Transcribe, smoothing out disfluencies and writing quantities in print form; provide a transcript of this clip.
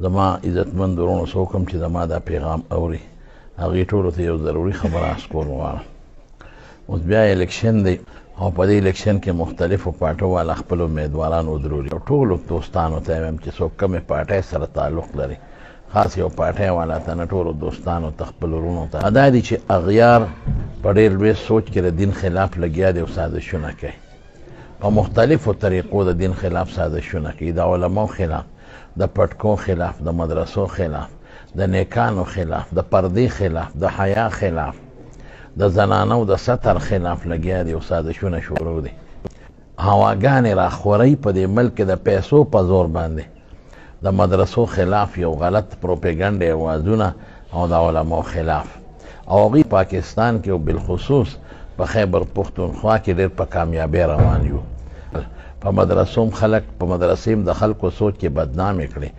زما عزتمند ورونو څوک چې زما دا پیغام اوري هغې ټولو ته یو ضروري خبره عرض کول غواړم. اوس بیا الیکشن دی او په دې الیکشن کې مختلفو پارټو والا خپل امیدواران ودرولي. ټولو دوستانو ته وایم چې څوک کومې پارټۍ سره تعلق لري، خاص یو پارټۍ والا ته نه، ټولو دوستانو ته خپل ورونو ته دا دي چې اغیار په ډېر لوی سوچ کې د دین خلاف لګیا دی او سازشونه کوي، په مختلفو طریقو د دین خلاف سازشونه کوي، د علماو خلاف، د پټکو خلاف، د مدرسو خلاف، د نیکانو خلاف، د پردې خلاف، د حیا خلاف، د زنانو د ستر خلاف لګیا دی او سازشونه شروع دي. هواګانې راخوري په دې ملک د پیسو په زور باندې د مدرسو خلاف یو غلط پروپیګنډ اوازونه او د علماو خلاف، او هغوی پاکستان کې او بالخصوص په خیبر پختونخوا کې ډېر په کامیابۍ روان یو. په مدرسو خلک په مدرسې د خلکو سوچ کې بدنامې کړي.